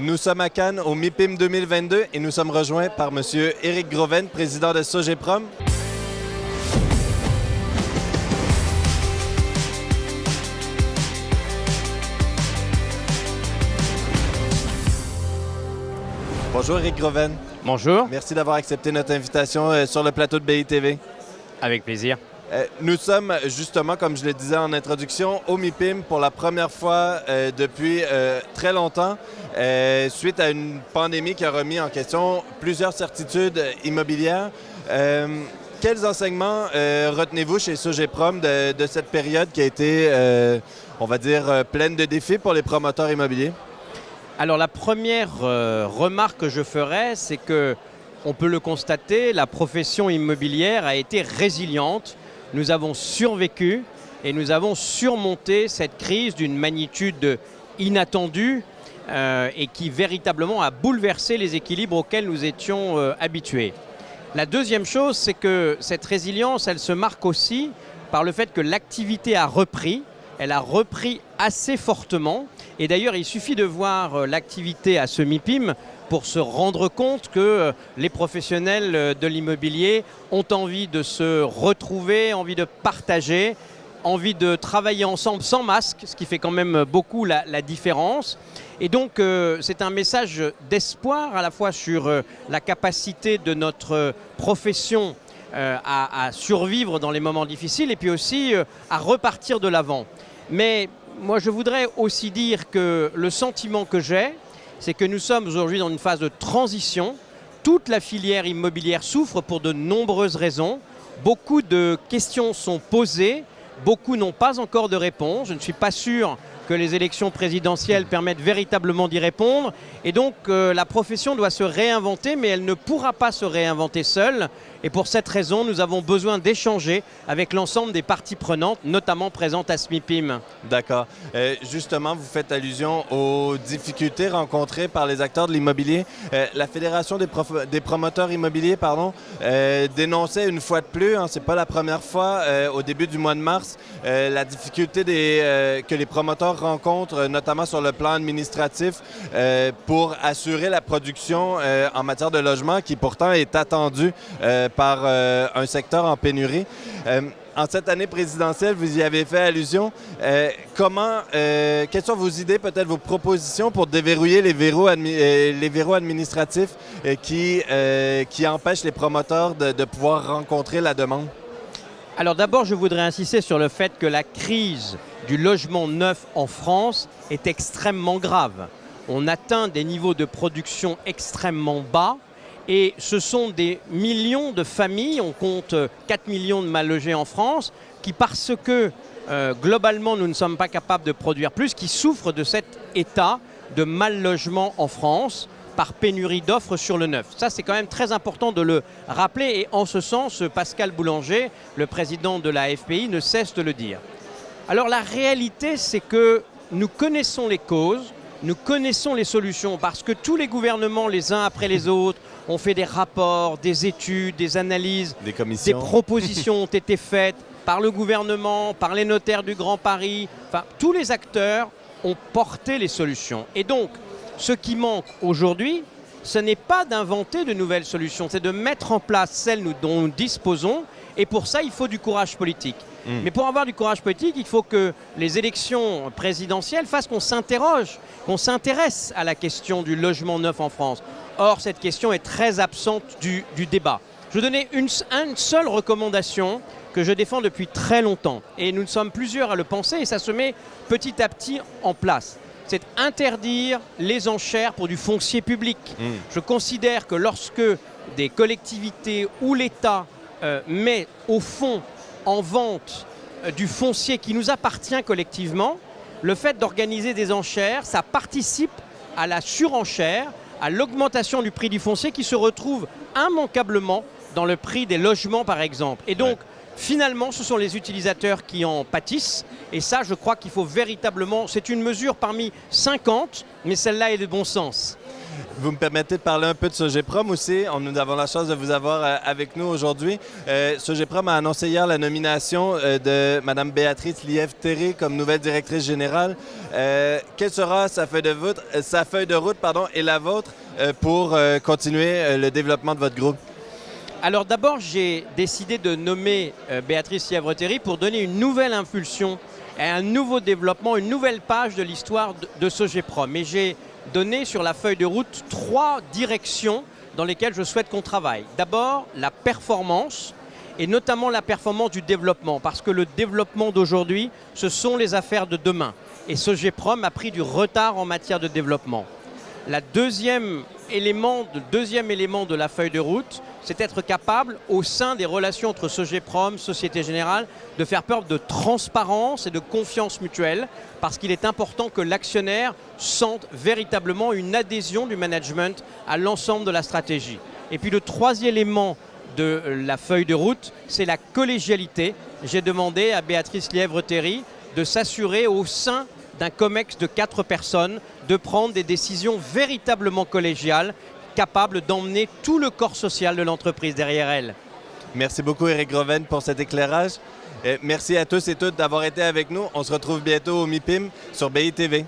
Nous sommes à Cannes au MIPIM 2022 et nous sommes rejoints par M. Éric Groven, président de Sogeprom. Bonjour Éric Groven. Bonjour. Merci d'avoir accepté notre invitation sur le plateau de BITV. Avec plaisir. Nous sommes justement, comme je le disais en introduction, au MIPIM pour la première fois depuis très longtemps, suite à une pandémie qui a remis en question plusieurs certitudes immobilières. Quels enseignements retenez-vous chez Sogeprom de cette période qui a été, on va dire, pleine de défis pour les promoteurs immobiliers? Alors la première remarque que je ferais, c'est que, on peut le constater, la profession immobilière a été résiliente. Nous avons survécu et nous avons surmonté cette crise d'une magnitude inattendue et qui véritablement a bouleversé les équilibres auxquels nous étions habitués. La deuxième chose, c'est que cette résilience, elle se marque aussi par le fait que l'activité a repris. Elle a repris assez fortement. Et d'ailleurs, il suffit de voir l'activité à ce MIPIM pour se rendre compte que les professionnels de l'immobilier ont envie de se retrouver, envie de partager, envie de travailler ensemble sans masque, ce qui fait quand même beaucoup la différence. Et donc, c'est un message d'espoir à la fois sur la capacité de notre profession à survivre dans les moments difficiles et puis aussi à repartir de l'avant. Mais moi, je voudrais aussi dire que le sentiment que j'ai, c'est que nous sommes aujourd'hui dans une phase de transition. Toute la filière immobilière souffre pour de nombreuses raisons. Beaucoup de questions sont posées, beaucoup n'ont pas encore de réponse. Je ne suis pas sûr que les élections présidentielles permettent véritablement d'y répondre. Et donc, la profession doit se réinventer, mais elle ne pourra pas se réinventer seule. Et pour cette raison, nous avons besoin d'échanger avec l'ensemble des parties prenantes, notamment présentes à ce MIPIM. D'accord. Justement, vous faites allusion aux difficultés rencontrées par les acteurs de l'immobilier. La Fédération des promoteurs immobiliers dénonçait une fois de plus, hein, c'est pas la première fois, au début du mois de mars, la difficulté que les promoteurs rencontrent, notamment sur le plan administratif, pour assurer la production en matière de logement qui pourtant est attendue par un secteur en pénurie. En cette année présidentielle, vous y avez fait allusion. Quelles sont vos idées, peut-être vos propositions pour déverrouiller les verrous administratifs qui empêchent les promoteurs de pouvoir rencontrer la demande? Alors d'abord, je voudrais insister sur le fait que la crise du logement neuf en France est extrêmement grave. On atteint des niveaux de production extrêmement bas. Et ce sont des millions de familles, on compte 4 millions de mal logés en France, qui parce que globalement nous ne sommes pas capables de produire plus, qui souffrent de cet état de mal logement en France par pénurie d'offres sur le neuf. Ça, c'est quand même très important de le rappeler et en ce sens, Pascal Boulanger, le président de la FPI, ne cesse de le dire. Alors la réalité, c'est que nous connaissons les causes, nous connaissons les solutions parce que tous les gouvernements, les uns après les autres, ont fait des rapports, des études, des analyses, des propositions ont été faites par le gouvernement, par les notaires du Grand Paris. Enfin, tous les acteurs ont porté les solutions. Et donc, ce qui manque aujourd'hui, ce n'est pas d'inventer de nouvelles solutions, c'est de mettre en place celles dont nous disposons. Et pour ça, il faut du courage politique. Mais pour avoir du courage politique, il faut que les élections présidentielles fassent qu'on s'interroge, qu'on s'intéresse à la question du logement neuf en France. Or, cette question est très absente du débat. Je vais donner une seule recommandation que je défends depuis très longtemps. Et nous sommes plusieurs à le penser et ça se met petit à petit en place. C'est interdire les enchères pour du foncier public. Je considère que lorsque des collectivités ou l'État met au fond en vente du foncier qui nous appartient collectivement, le fait d'organiser des enchères, ça participe à la surenchère, à l'augmentation du prix du foncier qui se retrouve immanquablement dans le prix des logements par exemple. Et donc, finalement, ce sont les utilisateurs qui en pâtissent. Et ça, je crois qu'il faut véritablement... C'est une mesure parmi 50, mais celle-là est de bon sens. Vous me permettez de parler un peu de Sogeprom aussi. Nous avons la chance de vous avoir avec nous aujourd'hui. Sogeprom a annoncé hier la nomination de Mme Béatrice Lièvre-Théry comme nouvelle directrice générale. Quelle sera sa feuille de route et la vôtre pour continuer le développement de votre groupe? Alors d'abord, j'ai décidé de nommer Béatrice Lièvre-Théry pour donner une nouvelle impulsion et un nouveau développement, une nouvelle page de l'histoire de Sogeprom. Et j'ai donné sur la feuille de route 3 directions dans lesquelles je souhaite qu'on travaille. D'abord, la performance, et notamment la performance du développement, parce que le développement d'aujourd'hui, ce sont les affaires de demain. Et Sogeprom a pris du retard en matière de développement. Le deuxième élément de la feuille de route, c'est être capable, au sein des relations entre Sogeprom, Société Générale, de faire preuve de transparence et de confiance mutuelle, parce qu'il est important que l'actionnaire sente véritablement une adhésion du management à l'ensemble de la stratégie. Et puis le troisième élément de la feuille de route, c'est la collégialité. J'ai demandé à Béatrice Lièvre-Théry de s'assurer au sein d'un COMEX de 4 personnes de prendre des décisions véritablement collégiales, capables d'emmener tout le corps social de l'entreprise derrière elle. Merci beaucoup Éric Groven pour cet éclairage. Merci à tous et toutes d'avoir été avec nous. On se retrouve bientôt au MIPIM sur BITV.